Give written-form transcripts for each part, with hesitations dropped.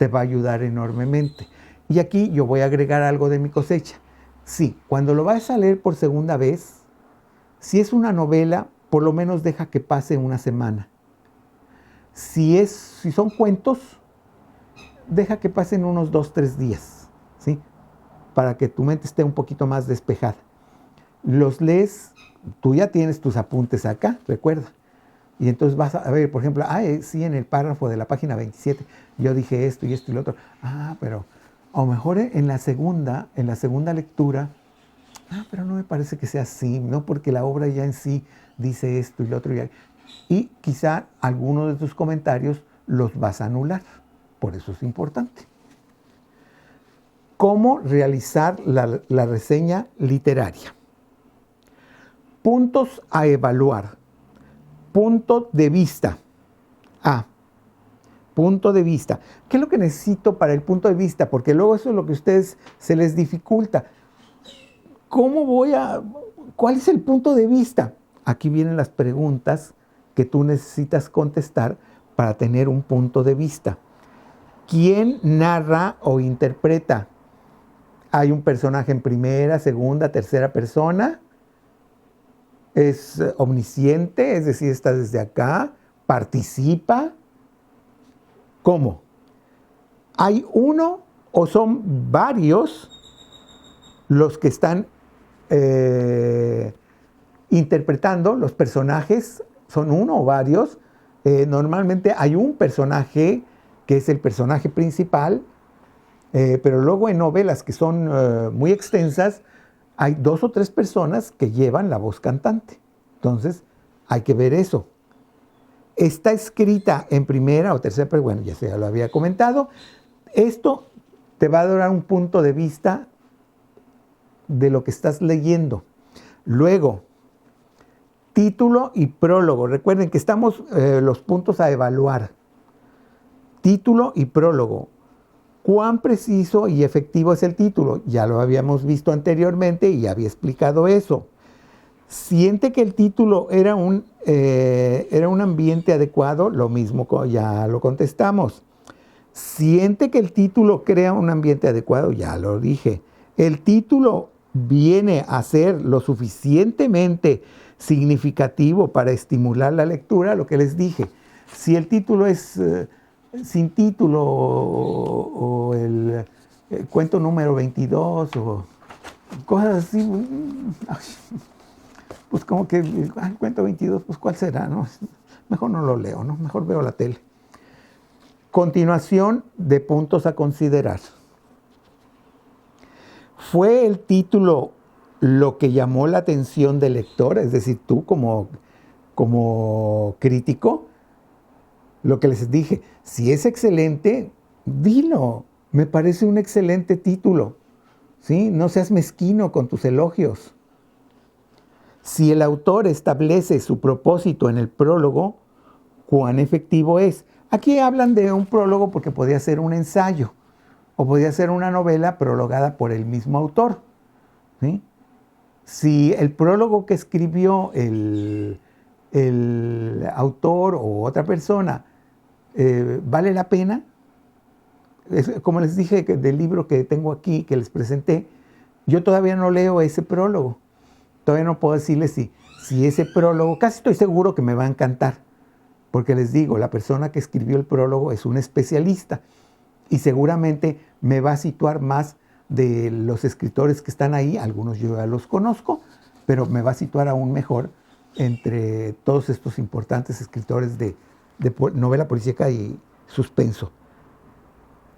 te va a ayudar enormemente. Y aquí yo voy a agregar algo de mi cosecha. Sí, cuando lo vayas a leer por segunda vez, si es una novela, por lo menos deja que pase una semana. Si son cuentos, deja que pasen unos 2-3 días, ¿sí? Para que tu mente esté un poquito más despejada. Los lees, tú ya tienes tus apuntes acá, recuerda. Y entonces vas a ver, por ejemplo, sí, en el párrafo de la página 27, yo dije esto y lo otro. Pero a lo mejor en la segunda lectura, pero no me parece que sea así, ¿no? Porque la obra ya en sí dice esto y lo otro. Y quizá algunos de tus comentarios los vas a anular. Por eso es importante. ¿Cómo realizar la reseña literaria? Puntos a evaluar. Punto de vista. Punto de vista. ¿Qué es lo que necesito para el punto de vista? Porque luego eso es lo que a ustedes se les dificulta. ¿Cuál es el punto de vista? Aquí vienen las preguntas que tú necesitas contestar para tener un punto de vista. ¿Quién narra o interpreta? ¿Hay un personaje en primera, segunda, tercera persona? ¿Es omnisciente? Es decir, está desde acá. ¿Participa? ¿Cómo? ¿Hay uno o son varios los que están interpretando los personajes? ¿Son uno o varios? Normalmente hay un personaje que es el personaje principal, pero luego en novelas que son muy extensas, hay 2 o 3 personas que llevan la voz cantante. Entonces, hay que ver eso. Está escrita en primera o tercera, pero bueno, ya lo había comentado. Esto te va a dar un punto de vista de lo que estás leyendo. Luego, título y prólogo. Recuerden que estamos los puntos a evaluar. Título y prólogo. ¿Cuán preciso y efectivo es el título? Ya lo habíamos visto anteriormente y ya había explicado eso. ¿Siente que el título era un ambiente adecuado? Lo mismo, ya lo contestamos. ¿Siente que el título crea un ambiente adecuado? Ya lo dije. ¿El título viene a ser lo suficientemente significativo para estimular la lectura? Lo que les dije. Si el título es sin título o el cuento número 22 o cosas así, pues como que el cuento 22, pues ¿cuál será? ¿No? Mejor no lo leo, ¿no? Mejor veo la tele. Continuación de puntos a considerar. ¿Fue el título lo que llamó la atención del lector? Es decir, tú como crítico, lo que les dije, si es excelente, dilo. Me parece un excelente título. ¿Sí? No seas mezquino con tus elogios. Si el autor establece su propósito en el prólogo, ¿cuán efectivo es? Aquí hablan de un prólogo porque podría ser un ensayo o podría ser una novela prologada por el mismo autor. ¿Sí? Si el prólogo que escribió el autor o otra persona vale la pena, como les dije del libro que tengo aquí, que les presenté, yo todavía no leo ese prólogo. Todavía no puedo decirles si ese prólogo, casi estoy seguro que me va a encantar, porque les digo, la persona que escribió el prólogo es un especialista y seguramente me va a situar más de los escritores que están ahí. Algunos yo ya los conozco, pero me va a situar aún mejor entre todos estos importantes escritores de novela policíaca y suspenso.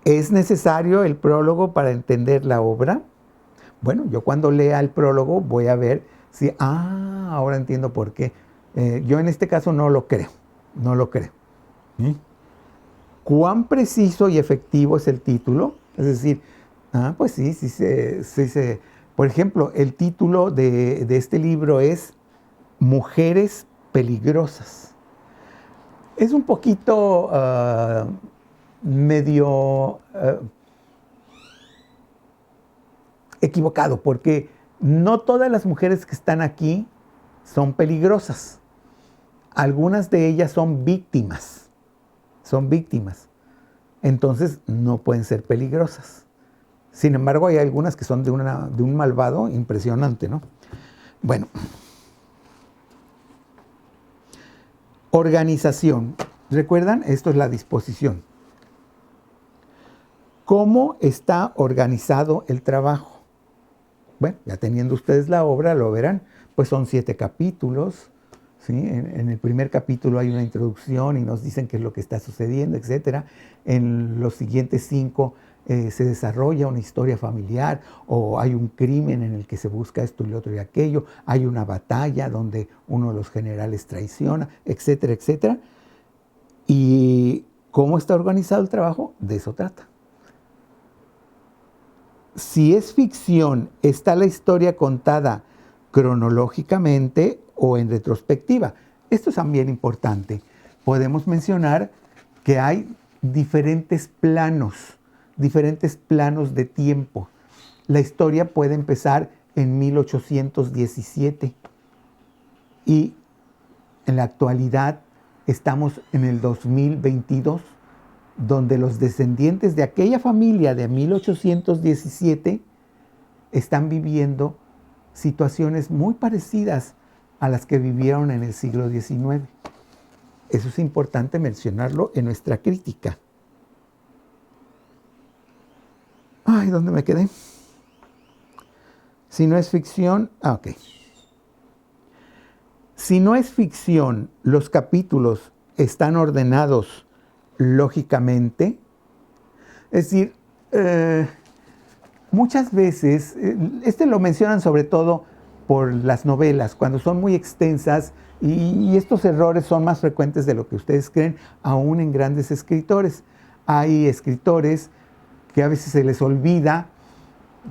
¿Es necesario el prólogo para entender la obra? Bueno, yo cuando lea el prólogo voy a ver si, ahora entiendo por qué. Yo en este caso no lo creo. ¿Cuán preciso y efectivo es el título? Es decir, pues sí. Por ejemplo, el título de este libro es Mujeres Peligrosas. Es un poquito medio equivocado, porque no todas las mujeres que están aquí son peligrosas. Algunas de ellas son víctimas. entonces no pueden ser peligrosas. Sin embargo, hay algunas que son de un malvado impresionante, ¿no? Bueno. Organización. ¿Recuerdan? Esto es la disposición. ¿Cómo está organizado el trabajo? Bueno, ya teniendo ustedes la obra, lo verán. Pues son 7 capítulos. ¿Sí? En el primer capítulo hay una introducción y nos dicen qué es lo que está sucediendo, etc. En los siguientes 5 se desarrolla una historia familiar, o hay un crimen en el que se busca esto y lo otro y aquello, hay una batalla donde uno de los generales traiciona, etcétera, etcétera. ¿Y cómo está organizado el trabajo? De eso trata. Si es ficción, está la historia contada cronológicamente o en retrospectiva. Esto es también importante. Podemos mencionar que hay diferentes planos de tiempo. La historia puede empezar en 1817 y en la actualidad estamos en el 2022, donde los descendientes de aquella familia de 1817 están viviendo situaciones muy parecidas a las que vivieron en el siglo XIX. Eso es importante mencionarlo en nuestra crítica. Ay, ¿dónde me quedé? Si no es ficción... ok. Si no es ficción, los capítulos están ordenados lógicamente. Es decir, muchas veces, lo mencionan sobre todo por las novelas, cuando son muy extensas, y estos errores son más frecuentes de lo que ustedes creen, aún en grandes escritores. Hay escritores que a veces se les olvida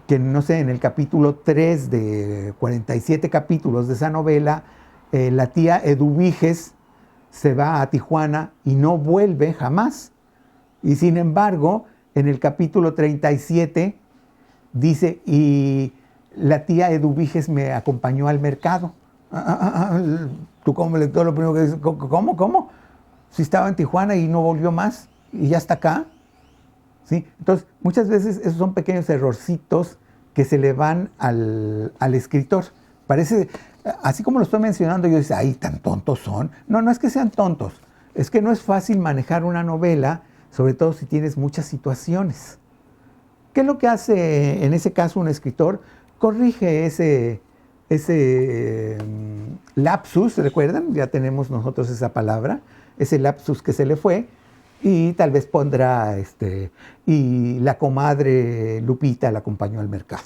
que, no sé, en el capítulo 3 de 47 capítulos de esa novela, la tía Eduviges se va a Tijuana y no vuelve jamás. Y sin embargo, en el capítulo 37 dice, y la tía Eduviges me acompañó al mercado. Tú como lector lo primero que dices, ¿cómo? Si estaba en Tijuana y no volvió más y ya está acá. ¿Sí? Entonces, muchas veces esos son pequeños errorcitos que se le van al escritor. Parece, así como lo estoy mencionando, yo digo, ¡ay, tan tontos son! No es que sean tontos, es que no es fácil manejar una novela, sobre todo si tienes muchas situaciones. ¿Qué es lo que hace en ese caso un escritor? Corrige ese lapsus, ¿recuerdan? Ya tenemos nosotros esa palabra, ese lapsus que se le fue, y tal vez pondrá, y la comadre Lupita la acompañó al mercado.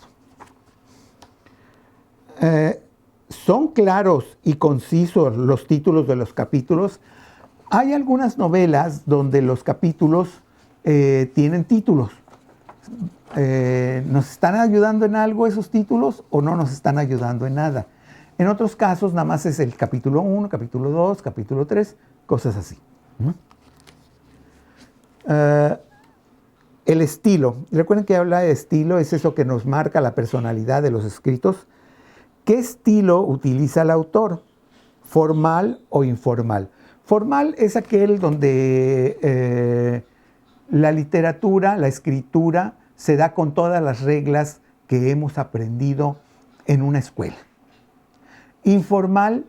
¿Son claros y concisos los títulos de los capítulos? Hay algunas novelas donde los capítulos tienen títulos. ¿Nos están ayudando en algo esos títulos o no nos están ayudando en nada? En otros casos nada más es el capítulo 1, capítulo 2, capítulo 3, cosas así. El estilo. Recuerden que habla de estilo, es eso que nos marca la personalidad de los escritos. ¿Qué estilo utiliza el autor? ¿Formal o informal? Formal es aquel donde la literatura, la escritura, se da con todas las reglas que hemos aprendido en una escuela. Informal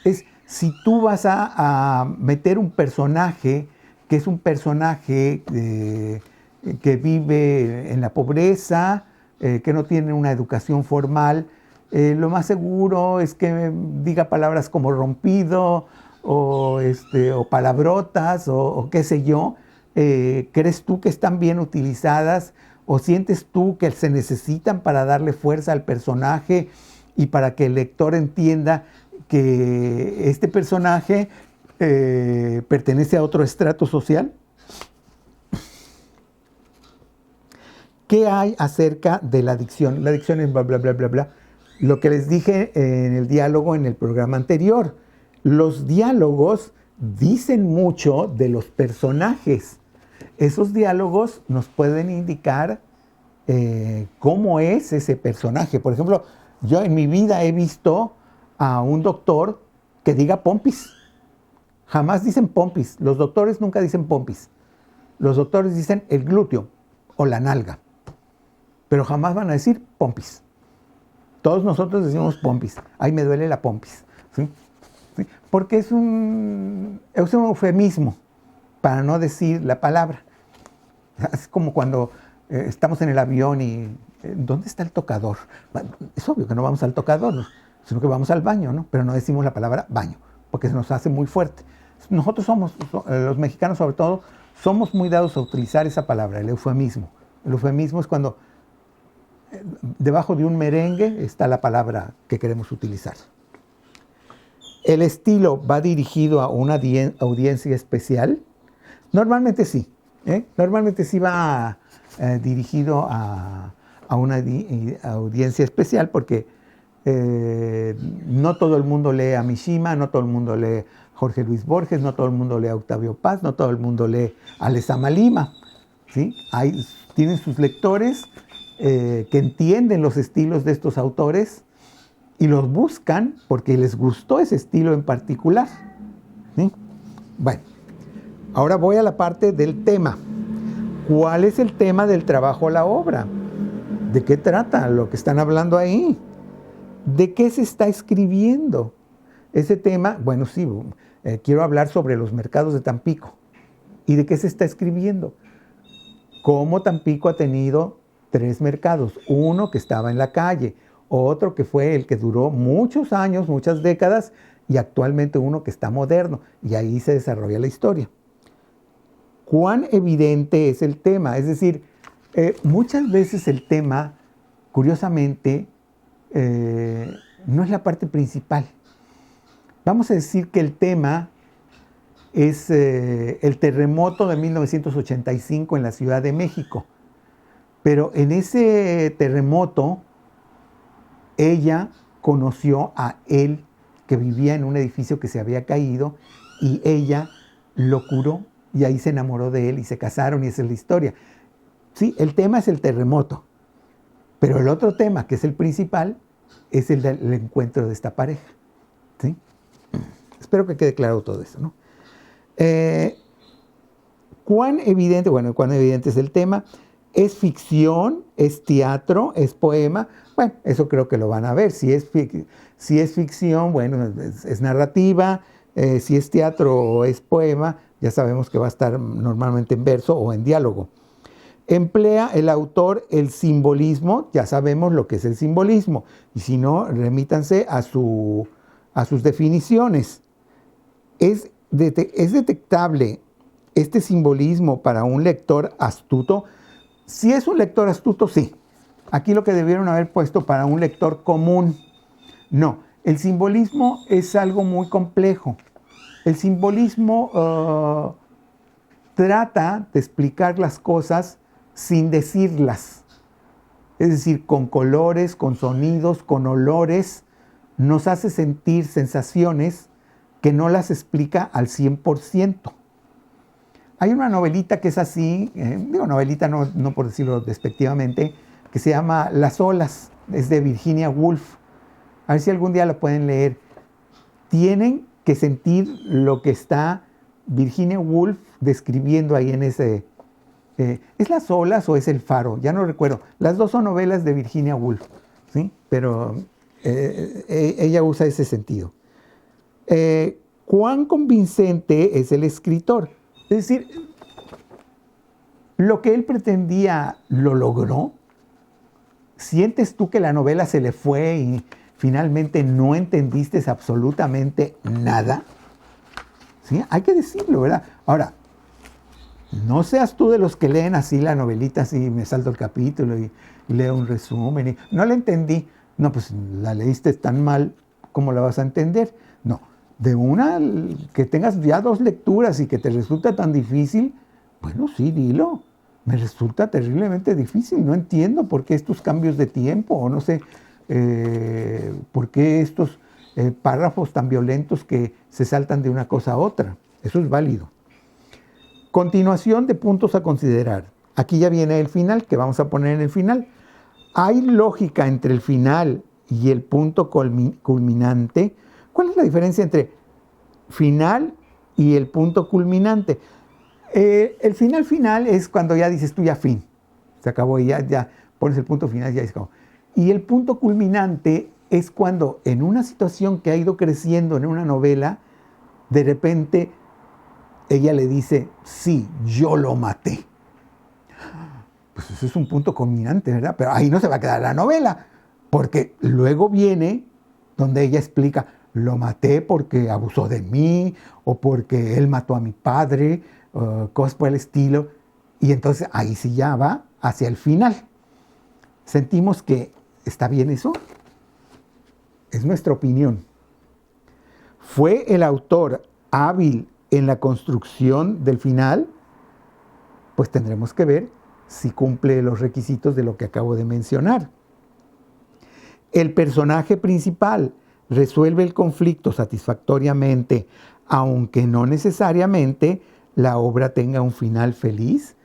es si tú vas a meter un personaje que es un personaje que vive en la pobreza, que no tiene una educación formal, lo más seguro es que diga palabras como rompido o palabrotas o qué sé yo. ¿Crees tú que están bien utilizadas o sientes tú que se necesitan para darle fuerza al personaje y para que el lector entienda que este personaje pertenece a otro estrato social? ¿Qué hay acerca de la dicción? La dicción es bla, bla, bla, bla, bla. Lo que les dije en el diálogo en el programa anterior. Los diálogos dicen mucho de los personajes. Esos diálogos nos pueden indicar cómo es ese personaje. Por ejemplo, yo en mi vida he visto a un doctor que diga pompis. Jamás dicen pompis. Los doctores nunca dicen pompis. los doctores dicen el glúteo o la nalga, pero jamás van a decir pompis. Todos nosotros decimos pompis. Ay, me duele la pompis. ¿Sí? ¿Sí? Porque es un eufemismo para no decir la palabra. Es como cuando estamos en el avión y ¿dónde está el tocador? Es obvio que no vamos al tocador, sino que vamos al baño, ¿no? Pero no decimos la palabra baño, porque se nos hace muy fuerte. Nosotros somos, los mexicanos sobre todo, somos muy dados a utilizar esa palabra, el eufemismo. El eufemismo es cuando debajo de un merengue está la palabra que queremos utilizar. ¿El estilo va dirigido a una audiencia especial? Normalmente sí. Normalmente sí va dirigido a una audiencia especial porque no todo el mundo lee a Mishima, no todo el mundo lee Jorge Luis Borges, no todo el mundo lee a Octavio Paz, no todo el mundo lee a Lezama Lima. ¿Sí? Tienen sus lectores que entienden los estilos de estos autores y los buscan porque les gustó ese estilo en particular. ¿Sí? Bueno, ahora voy a la parte del tema. ¿Cuál es el tema del trabajo a la obra? ¿De qué trata lo que están hablando ahí? ¿De qué se está escribiendo? Ese tema, bueno, sí, quiero hablar sobre los mercados de Tampico. ¿Y de qué se está escribiendo? Cómo Tampico ha tenido 3 mercados. Uno que estaba en la calle, otro que fue el que duró muchos años, muchas décadas, y actualmente uno que está moderno. Y ahí se desarrolla la historia. ¿Cuán evidente es el tema? Es decir, muchas veces el tema, curiosamente, no es la parte principal. Vamos a decir que el tema es el terremoto de 1985 en la Ciudad de México. Pero en ese terremoto, ella conoció a él que vivía en un edificio que se había caído y ella lo curó y ahí se enamoró de él y se casaron y esa es la historia. Sí, el tema es el terremoto, pero el otro tema, que es el principal, es el del encuentro de esta pareja. ¿Sí? Espero que quede claro todo eso, ¿no? ¿Cuán evidente? Bueno, ¿cuán evidente es el tema? ¿Es ficción? ¿Es teatro? ¿Es poema? Bueno, eso creo que lo van a ver. Si es ficción, bueno, es narrativa. Si es teatro o es poema, ya sabemos que va a estar normalmente en verso o en diálogo. ¿Emplea el autor el simbolismo? Ya sabemos lo que es el simbolismo. Y si no, remítanse a sus definiciones. ¿Es detectable este simbolismo para un lector astuto? Si es un lector astuto, sí. Aquí lo que debieron haber puesto para un lector común. No, el simbolismo es algo muy complejo. El simbolismo trata de explicar las cosas sin decirlas. Es decir, con colores, con sonidos, con olores, nos hace sentir sensaciones que no las explica al 100%. Hay una novelita que es así, digo novelita no por decirlo despectivamente, que se llama Las olas, es de Virginia Woolf. A ver si algún día la pueden leer. Tienen que sentir lo que está Virginia Woolf describiendo ahí en ese... ¿Es Las olas o es El faro? Ya no recuerdo. Las dos son novelas de Virginia Woolf, ¿sí? Pero ella usa ese sentido. ¿Cuán convincente es el escritor? Es decir, ¿lo que él pretendía lo logró? ¿Sientes tú que la novela se le fue y finalmente no entendiste absolutamente nada? ¿Sí? Hay que decirlo, ¿verdad? Ahora, no seas tú de los que leen así la novelita, así me salto el capítulo y leo un resumen y no la entendí. No, pues la leíste tan mal, ¿cómo la vas a entender? No, de una que tengas ya 2 lecturas y que te resulta tan difícil, bueno, sí, dilo. Me resulta terriblemente difícil, no entiendo por qué estos cambios de tiempo, o no sé por qué estos párrafos tan violentos que se saltan de una cosa a otra. Eso es válido. Continuación de puntos a considerar. Aquí ya viene el final, que vamos a poner en el final. ¿Hay lógica entre el final y el punto culminante? ¿Cuál es la diferencia entre final y el punto culminante? El final es cuando ya dices tú ya fin. Se acabó y ya pones el punto final y ya se acabó. Y el punto culminante es cuando en una situación que ha ido creciendo en una novela, de repente ella le dice, sí, yo lo maté. Pues eso es un punto culminante, ¿verdad? Pero ahí no se va a quedar la novela, porque luego viene donde ella explica, lo maté porque abusó de mí, o porque él mató a mi padre, cosas por el estilo. Y entonces ahí sí ya va hacia el final. Sentimos que está bien eso. Es nuestra opinión. ¿Fue el autor hábil en la construcción del final? Pues tendremos que ver si cumple los requisitos de lo que acabo de mencionar. El personaje principal resuelve el conflicto satisfactoriamente, aunque no necesariamente la obra tenga un final feliz.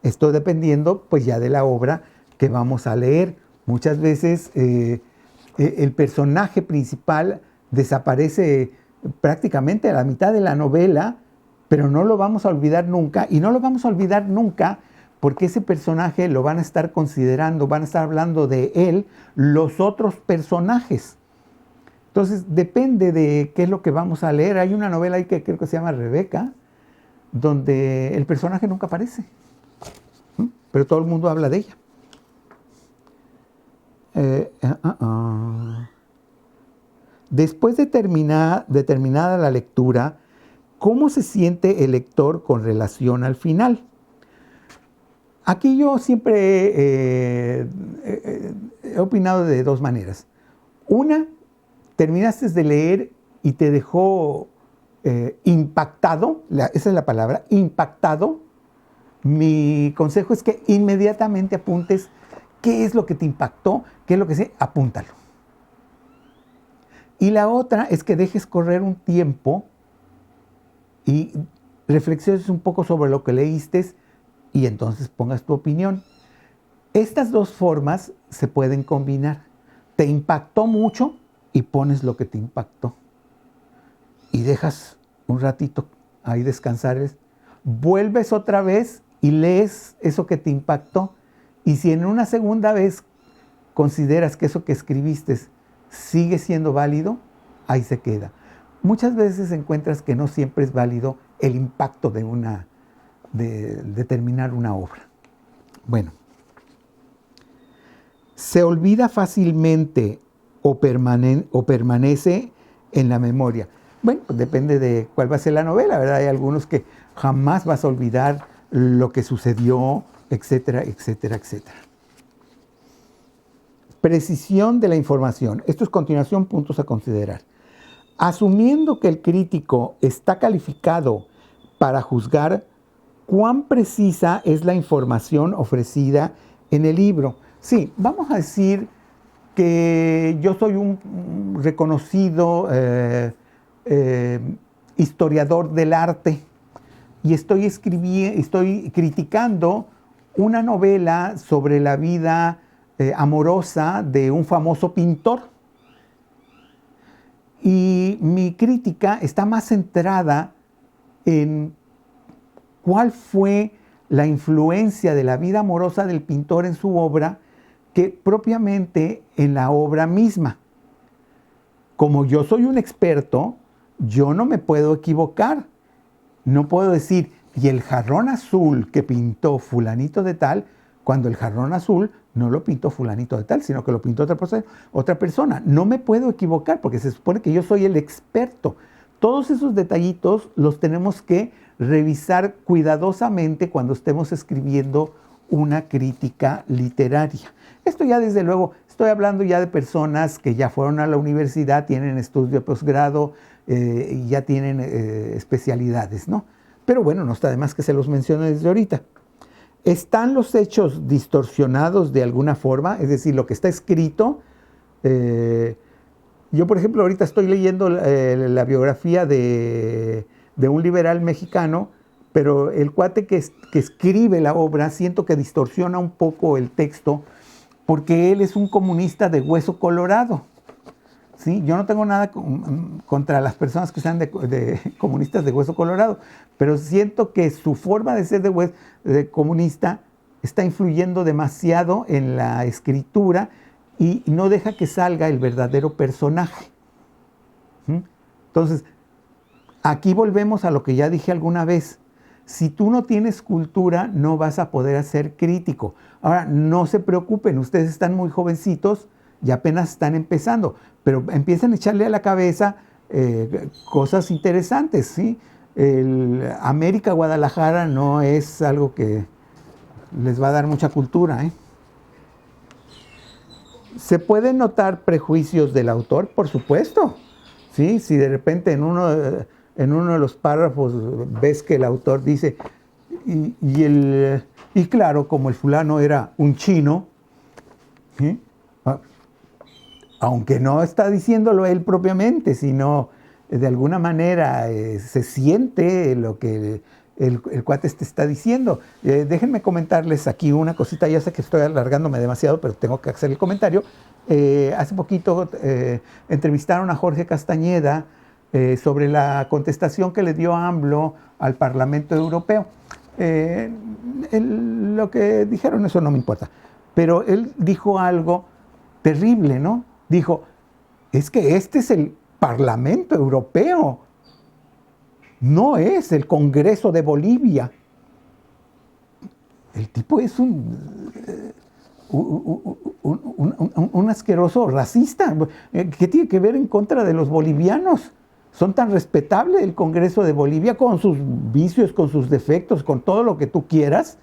Esto dependiendo pues ya de la obra que vamos a leer. Muchas veces el personaje principal desaparece prácticamente a la mitad de la novela, pero no lo vamos a olvidar nunca, y no lo vamos a olvidar nunca porque ese personaje lo van a estar considerando, van a estar hablando de él los otros personajes. Entonces depende de qué es lo que vamos a leer. Hay una novela ahí que creo que se llama Rebeca, donde el personaje nunca aparece, pero todo el mundo habla de ella. Después de terminada la lectura, ¿cómo se siente el lector con relación al final? Aquí yo siempre he opinado de dos maneras. Una, terminaste de leer y te dejó impactado, esa es la palabra, impactado. Mi consejo es que inmediatamente apuntes qué es lo que te impactó, qué es lo que sé, apúntalo. Y la otra es que dejes correr un tiempo y reflexiones un poco sobre lo que leíste y entonces pongas tu opinión. Estas dos formas se pueden combinar. Te impactó mucho y pones lo que te impactó. Y dejas un ratito ahí descansar. Vuelves otra vez y lees eso que te impactó. Y si en una segunda vez consideras que eso que escribiste sigue siendo válido, ahí se queda. Muchas veces encuentras que no siempre es válido el impacto de terminar una obra. Bueno, ¿se olvida fácilmente o permanece en la memoria? Bueno, pues depende de cuál va a ser la novela, ¿verdad? Hay algunos que jamás vas a olvidar lo que sucedió, etcétera, etcétera, etcétera. Precisión de la información. Esto es continuación, puntos a considerar. Asumiendo que el crítico está calificado para juzgar cuán precisa es la información ofrecida en el libro. Sí, vamos a decir que yo soy un reconocido historiador del arte y estoy criticando una novela sobre la vida amorosa de un famoso pintor. Y mi crítica está más centrada en cuál fue la influencia de la vida amorosa del pintor en su obra que propiamente en la obra misma. Como yo soy un experto, yo no me puedo equivocar. No puedo decir, y el jarrón azul que pintó fulanito de tal, cuando el jarrón azul no lo pintó fulanito de tal, sino que lo pintó otra persona. No me puedo equivocar porque se supone que yo soy el experto. Todos esos detallitos los tenemos que revisar cuidadosamente cuando estemos escribiendo una crítica literaria. Esto ya desde luego, estoy hablando ya de personas que ya fueron a la universidad, tienen estudio de posgrado y ya tienen especialidades, ¿no? Pero bueno, no está de más que se los mencione desde ahorita. ¿Están los hechos distorsionados de alguna forma? Es decir, lo que está escrito. Yo, por ejemplo, ahorita estoy leyendo la biografía de un liberal mexicano, pero el cuate que escribe la obra siento que distorsiona un poco el texto porque él es un comunista de hueso colorado. ¿sí? Yo no tengo nada contra las personas que sean de comunistas de hueso colorado, pero siento que su forma de ser de comunista está influyendo demasiado en la escritura y no deja que salga el verdadero personaje. Entonces, aquí volvemos a lo que ya dije alguna vez. Si tú no tienes cultura, no vas a poder ser crítico. Ahora, no se preocupen, ustedes están muy jovencitos y apenas están empezando, pero empiecen a echarle a la cabeza cosas interesantes, ¿sí? El América Guadalajara no es algo que les va a dar mucha cultura, ¿eh? ¿Se pueden notar prejuicios del autor? Por supuesto, ¿sí? Si de repente en uno de los párrafos ves que el autor dice, y claro, como el fulano era un chino, ¿sí? Aunque no está diciéndolo él propiamente, sino de alguna manera se siente lo que el cuate te está diciendo. Déjenme comentarles aquí una cosita, ya sé que estoy alargándome demasiado, pero tengo que hacer el comentario. Hace poquito entrevistaron a Jorge Castañeda sobre la contestación que le dio AMLO al Parlamento Europeo. Lo que dijeron, eso no me importa, pero él dijo algo terrible, ¿no? Dijo, es que este es el Parlamento Europeo, no es el Congreso de Bolivia. El tipo es un asqueroso racista. ¿Qué tiene que ver en contra de los bolivianos? Son tan respetables el Congreso de Bolivia, con sus vicios, con sus defectos, con todo lo que tú quieras,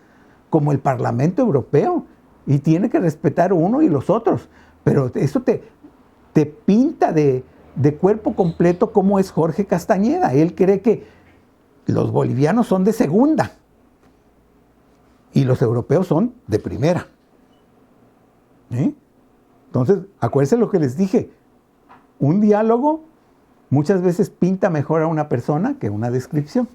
como el Parlamento Europeo. Y tiene que respetar uno y los otros. Pero eso te pinta de cuerpo completo cómo es Jorge Castañeda. Él cree que los bolivianos son de segunda y los europeos son de primera. Entonces, acuérdense lo que les dije. Un diálogo muchas veces pinta mejor a una persona que una descripción.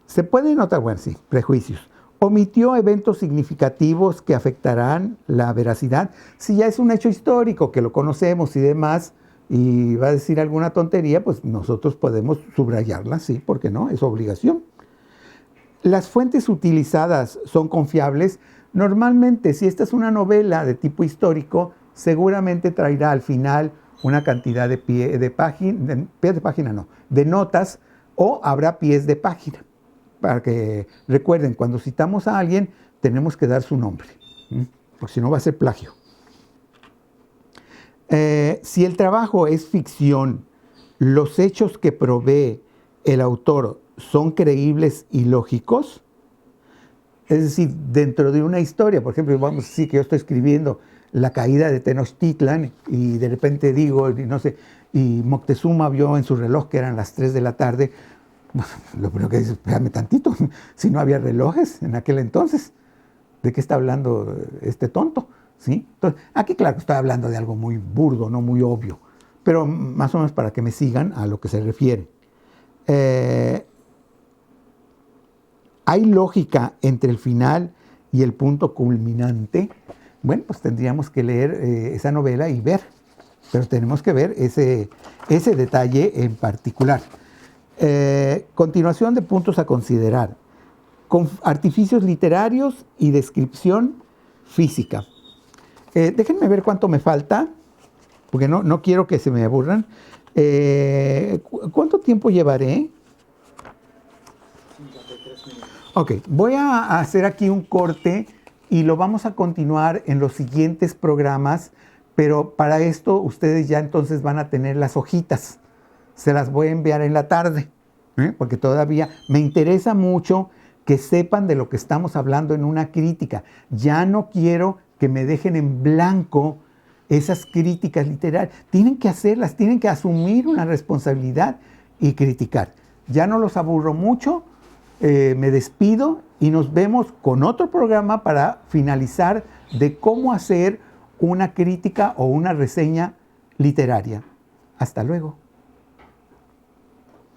Se puede notar, bueno, sí, prejuicios. Omitió eventos significativos que afectarán la veracidad. Si ya es un hecho histórico, que lo conocemos y demás, y va a decir alguna tontería, pues nosotros podemos subrayarla, sí, ¿por qué no? Es obligación. Las fuentes utilizadas son confiables. Normalmente, si esta es una novela de tipo histórico, seguramente traerá al final una cantidad de notas, o habrá pies de página. Para que recuerden, cuando citamos a alguien, tenemos que dar su nombre, porque si no va a ser plagio. Si el trabajo es ficción, los hechos que provee el autor son creíbles y lógicos. Es decir, dentro de una historia, por ejemplo, vamos a decir que yo estoy escribiendo la caída de Tenochtitlan y de repente digo, no sé, y Moctezuma vio en su reloj que eran las 3 de la tarde, lo primero que dice, espérame tantito, si no había relojes en aquel entonces, ¿de qué está hablando este tonto? ¿Sí? Entonces, aquí claro que estoy hablando de algo muy burdo, no muy obvio, pero más o menos para que me sigan a lo que se refiere. ¿Hay lógica entre el final y el punto culminante? Bueno, pues tendríamos que leer esa novela y ver, pero tenemos que ver ese detalle en particular. Continuación de puntos a considerar. Con artificios literarios y descripción física. Déjenme ver cuánto me falta, porque no quiero que se me aburran. ¿Cuánto tiempo llevaré? 53 minutos. Ok, voy a hacer aquí un corte y lo vamos a continuar en los siguientes programas, pero para esto ustedes ya entonces van a tener las hojitas. Se las voy a enviar en la tarde, porque todavía me interesa mucho que sepan de lo que estamos hablando en una crítica. Ya no quiero que me dejen en blanco esas críticas literarias. Tienen que hacerlas, tienen que asumir una responsabilidad y criticar. Ya no los aburro mucho, me despido y nos vemos con otro programa para finalizar de cómo hacer una crítica o una reseña literaria. Hasta luego.